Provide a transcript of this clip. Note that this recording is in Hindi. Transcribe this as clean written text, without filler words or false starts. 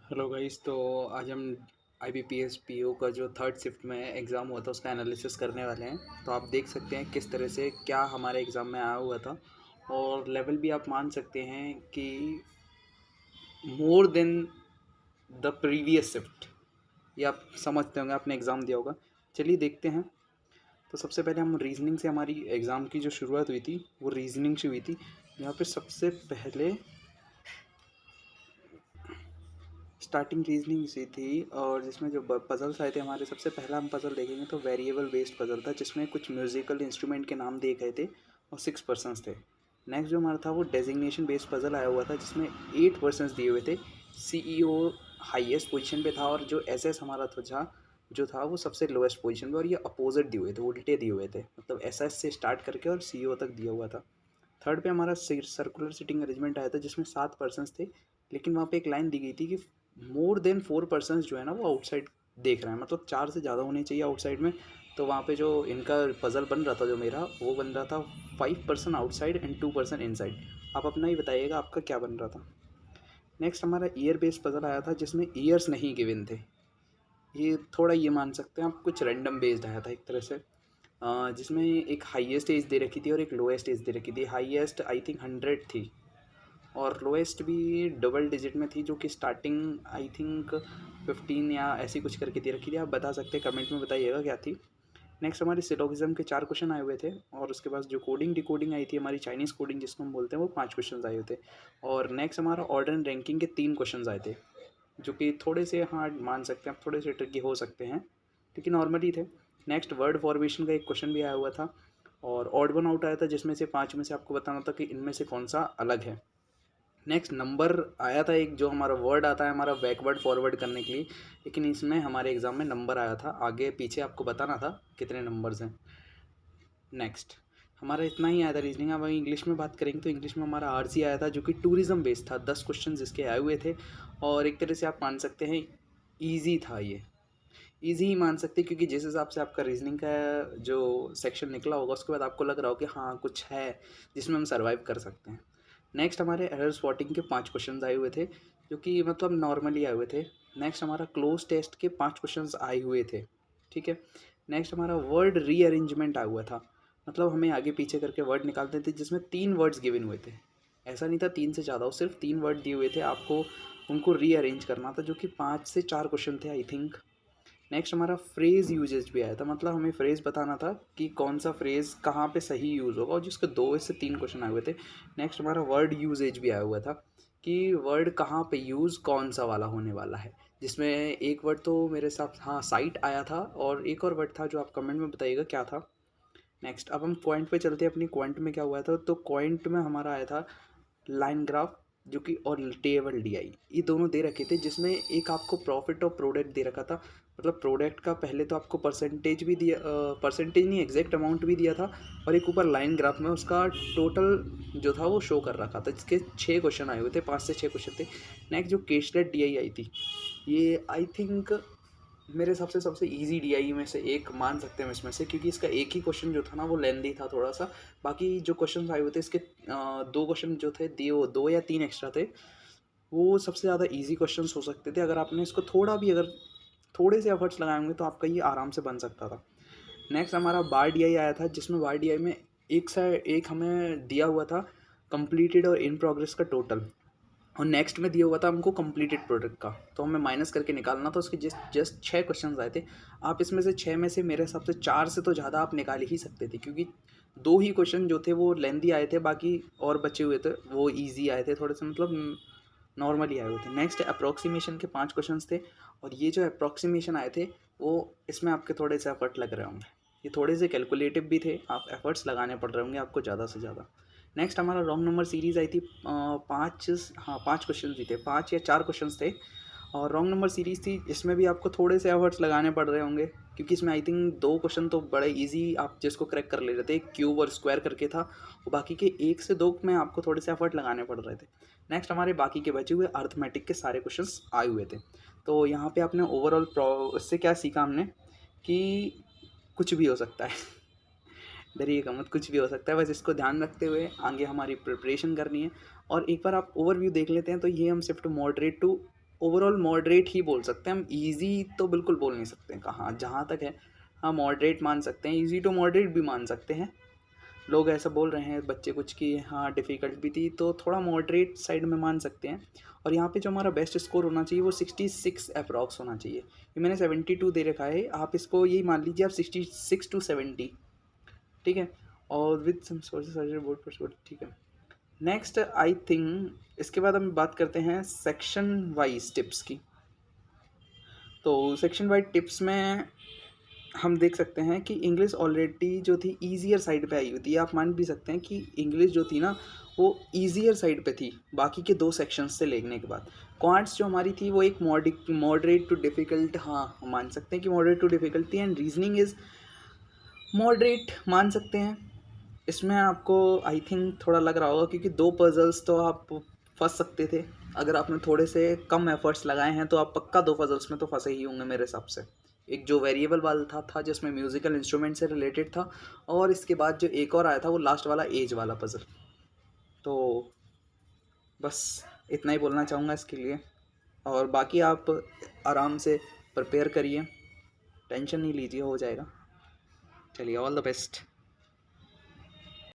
Hello guys. तो आज हम IBPS PO का जो थर्ड शिफ्ट में एग्ज़ाम हुआ था उसका एनालिसिस करने वाले हैं। तो आप देख सकते हैं किस तरह से क्या हमारे एग्ज़ाम में आया हुआ था, और लेवल भी आप मान सकते हैं कि more than the previous shift. ये आप समझते होंगे, आपने एग्ज़ाम दिया होगा। चलिए देखते हैं। तो सबसे पहले हम रीजनिंग से, हमारी एग्ज़ाम की जो शुरुआत हुई थी वो रीजनिंग से हुई थी। यहाँ पे सबसे पहले स्टार्टिंग रीजनिंग से थी, और जिसमें जो पजल्स आए थे हमारे, सबसे पहला हम पजल देखेंगे तो वेरिएबल बेस्ड पजल था, जिसमें कुछ म्यूजिकल इंस्ट्रूमेंट के नाम दिए गए थे और 6 पर्सन्स थे। नेक्स्ट जो हमारा था वो डेजिग्नेशन बेस्ड पजल आया हुआ था, जिसमें 8 पर्सन्स दिए हुए थे। CEO हाईएस्ट पोजीशन पे था, और जो SS हमारा था जो था वो सबसे लोएस्ट पोजीशन पे, और ये अपोजिट दिए हुए थे, उल्टे दिए हुए थे, मतलब SS से स्टार्ट करके और CEO तक दिया हुआ था। थर्ड पे हमारा सर्कुलर सिटिंग अरेंजमेंट आया था, जिसमें 7 पर्सन्स थे, लेकिन वहाँ पे एक लाइन दी गई थी कि मोर देन 4 पर्सन्स जो है ना वो आउटसाइड देख रहे हैं, मतलब 4 से ज़्यादा होने चाहिए आउटसाइड में। तो वहाँ पे जो इनका पज़ल बन रहा था, जो मेरा वो बन रहा था 5 person outside and 2 person inside. आप अपना ही बताइएगा आपका क्या बन रहा था। नेक्स्ट हमारा ईयर बेस्ड पज़ल आया था, जिसमें ईयर्स नहीं गिवन थे। ये थोड़ा ये मान सकते हैं आप, कुछ रैंडम बेस्ड आया था एक तरह से। जिसमें एक हाईएस्ट एज दे रखी थी और एक लोएस्ट एज दे रखी थी। हाईएस्ट आई थिंक 100 थी, और लोएस्ट भी डबल डिजिट में थी, जो कि स्टार्टिंग आई थिंक 15 या ऐसी कुछ करके दे रखी थी। आप बता सकते हैं, कमेंट में बताइएगा क्या थी। नेक्स्ट हमारे सिलोगिज्म के 4 क्वेश्चन आए हुए थे, और उसके बाद जो कोडिंग डिकोडिंग आई थी हमारी, चाइनीज़ कोडिंग जिसको हम बोलते हैं, वो 5 क्वेश्चन आए हुए थे। और नेक्स्ट हमारा ऑर्डर एंड रैंकिंग के 3 क्वेश्चन आए थे, जो कि थोड़े से हार्ड मान सकते हैं, थोड़े से ट्रिकी हो सकते हैं, लेकिन नॉर्मली थे। नेक्स्ट वर्ड फॉर्मेशन का एक क्वेश्चन भी आया हुआ था, और ऑड वन आउट आया था, जिसमें से 5 में से आपको बताना था कि इनमें से कौन सा अलग है। नेक्स्ट नंबर आया था एक, जो हमारा वर्ड आता है हमारा बैकवर्ड फॉरवर्ड करने के लिए, लेकिन इसमें हमारे एग्ज़ाम में नंबर आया था, आगे पीछे आपको बताना था कितने नंबर्स हैं। नेक्स्ट हमारा इतना ही आया था रीजनिंग। अब इंग्लिश में बात करेंगे तो इंग्लिश में हमारा RC आया था, जो कि टूरिज़्म बेस्ड था। 10 क्वेश्चन इसके आए हुए थे, और एक तरह से आप मान सकते हैं ईजी था ये। ईजी ही मान सकते हैं, क्योंकि जिस हिसाब से आपका रीजनिंग का जो सेक्शन निकला होगा, उसके बाद आपको लग रहा हो कि हाँ कुछ है जिसमें हम सर्वाइव कर सकते हैं। नेक्स्ट हमारे एरर स्पॉटिंग के 5 क्वेश्चन आए हुए थे, जो कि मतलब नॉर्मली आए हुए थे। नेक्स्ट हमारा क्लोज टेस्ट के 5 क्वेश्चन आए हुए थे, ठीक है। नेक्स्ट हमारा वर्ड रीअरेंजमेंट आया हुआ था, मतलब हमें आगे पीछे करके वर्ड निकालते थे, जिसमें 3 वर्ड्स गिवन हुए थे। ऐसा नहीं था 3 से ज़्यादा हो, सिर्फ 3 वर्ड दिए हुए थे आपको, उनको रीअरेंज करना था, जो कि 5 से 4 क्वेश्चन थे आई थिंक। नेक्स्ट हमारा फ्रेज़ यूजेज भी आया था, मतलब हमें फ्रेज़ बताना था कि कौन सा फ्रेज़ कहाँ पे सही यूज़ होगा, और जिसके 2 से 3 क्वेश्चन आए हुए थे। नेक्स्ट हमारा वर्ड यूजेज भी आया हुआ था, कि वर्ड कहाँ पे यूज़ कौन सा वाला होने वाला है, जिसमें एक वर्ड तो मेरे साथ हाँ साइट आया था, और एक और वर्ड था जो आप कमेंट में बताइएगा क्या था। नेक्स्ट अब हम क्वांट पे चलते हैं। अपनी क्वांट में क्या हुआ था, तो क्वांट में हमारा आया था लाइन ग्राफ, जो कि और टेबल DI, ये दोनों दे रखे थे, जिसमें एक आपको प्रॉफिट और प्रोडक्ट दे रखा था। मतलब प्रोडक्ट का पहले तो आपको परसेंटेज भी दिया, परसेंटेज नहीं एग्जैक्ट अमाउंट भी दिया था, और एक ऊपर लाइन ग्राफ में उसका टोटल जो था वो शो कर रखा था, जिसके 6 क्वेश्चन आए हुए थे, 5 से 6 क्वेश्चन थे। नेक्स्ट जो केशलेट DI आई थी, ये आई थिंक मेरे हिसाब से सबसे इजी DI में से एक मान सकते हैं इसमें से, क्योंकि इसका एक ही क्वेश्चन जो था ना वो लेंदी था थोड़ा सा। बाकी जो क्वेश्चन आए हुए थे इसके 2 क्वेश्चन जो थे दिए, वो 2 या 3 एक्स्ट्रा थे, वो सबसे ज़्यादा इजी क्वेश्चंस हो सकते थे। अगर आपने इसको थोड़ा भी, अगर थोड़े से एफर्ट्स लगाए होंगे, तो आपका ये आराम से बन सकता था। नेक्स्ट हमारा बार DI आया था, जिसमें बार DI में एक हमें दिया हुआ था कंप्लीटेड और इन प्रोग्रेस का टोटल, और नेक्स्ट में दिया हुआ था हमको कंप्लीटेड प्रोडक्ट का, तो हमें माइनस करके निकालना था। उसके जस्ट 6 क्वेश्चन आए थे। आप इसमें से 6 में से मेरे हिसाब से 4 से तो ज़्यादा आप निकाल ही सकते थे, क्योंकि 2 ही क्वेश्चन जो थे वो लेंदी आए थे, बाकी और बचे हुए थे वो ईजी आए थे थोड़े से, मतलब नॉर्मली आए हुए थे। नेक्स्ट अप्रोक्सीमेशन के 5 क्वेश्चन थे, और ये जो अप्रोक्सीमेशन आए थे वो, इसमें आपके थोड़े से एफर्ट लग रहे होंगे, ये थोड़े से कैलकुलेटिव भी थे, आप एफर्ट्स लगाने पड़ रहे होंगे आपको ज़्यादा से ज़्यादा। नेक्स्ट हमारा रॉन्ग नंबर सीरीज़ आई थी, 5 क्वेश्चन भी थे, 5 या 4 क्वेश्चन थे, और रॉन्ग नंबर सीरीज़ थी। इसमें भी आपको थोड़े से एफर्ट्स लगाने पड़ रहे होंगे, क्योंकि इसमें आई थिंक 2 क्वेश्चन तो बड़े इजी आप जिसको क्रैक कर ले रहे थे, एक क्यूब और स्क्वायर करके था, और बाकी के 1 से 2 में आपको थोड़े से एफर्ट लगाने पड़ रहे थे। नेक्स्ट हमारे बाकी के बचे हुए अर्थमेटिक के सारे क्वेश्चंस आए हुए थे। तो यहाँ पे आपने ओवरऑल इससे क्या सीखा हमने, कि कुछ भी हो सकता है। डरिएगा मत, कुछ भी हो सकता है, बस इसको ध्यान रखते हुए आगे हमारी प्रिपरेशन करनी है। और एक बार आप ओवरव्यू देख लेते हैं, तो ये हम shift moderate to overall moderate ही बोल सकते हैं हम, ईज़ी तो बिल्कुल बोल नहीं सकते हैं कहाँ, जहाँ तक है हाँ मॉडरेट मान सकते हैं, ईज़ी टू मॉडरेट भी मान सकते हैं। लोग ऐसा बोल रहे हैं बच्चे कुछ कि हाँ डिफ़िकल्ट भी थी, तो थोड़ा मॉडरेट साइड में मान सकते हैं। और यहाँ पे जो हमारा बेस्ट स्कोर होना चाहिए वो 66 अप्रॉक्स होना चाहिए। ये मैंने 72 दे रखा है, आप इसको यही मान लीजिए आप 66 टू 70, ठीक है। और विद सम सोर्सेज बोर्ड पर, ठीक है। नेक्स्ट आई थिंक इसके बाद हम बात करते हैं सेक्शन वाइज टिप्स की। तो सेक्शन वाइज टिप्स में हम देख सकते हैं कि इंग्लिश ऑलरेडी जो थी ईजियर साइड पे आई हुई थी, आप मान भी सकते हैं कि इंग्लिश जो थी ना वो ईजियर साइड पे थी बाकी के 2 सेक्शंस से लेने के बाद। क्वांट्स जो हमारी थी वो एक मॉडरेट टू डिफ़िकल्ट, हाँ मान सकते हैं कि मॉडरेट टू डिफ़िकल्ट थी। एंड रीजनिंग इज़ मॉडरेट मान सकते हैं। इसमें आपको आई थिंक थोड़ा लग रहा होगा क्योंकि 2 पज़ल्स तो आप फँस सकते थे। अगर आपने थोड़े से कम एफर्ट्स लगाए हैं तो आप पक्का 2 पज़ल्स में तो फँसे ही होंगे मेरे हिसाब से। एक जो वेरिएबल वाला था जिसमें म्यूज़िकल इंस्ट्रूमेंट से रिलेटेड था, और इसके बाद जो एक और आया था वो लास्ट वाला एज वाला पज़ल। तो बस इतना ही बोलना चाहूँगा इसके लिए, और बाकी आप आराम से प्रिपेयर करिए, टेंशन नहीं लीजिए, हो जाएगा। चलिए, ऑल द बेस्ट।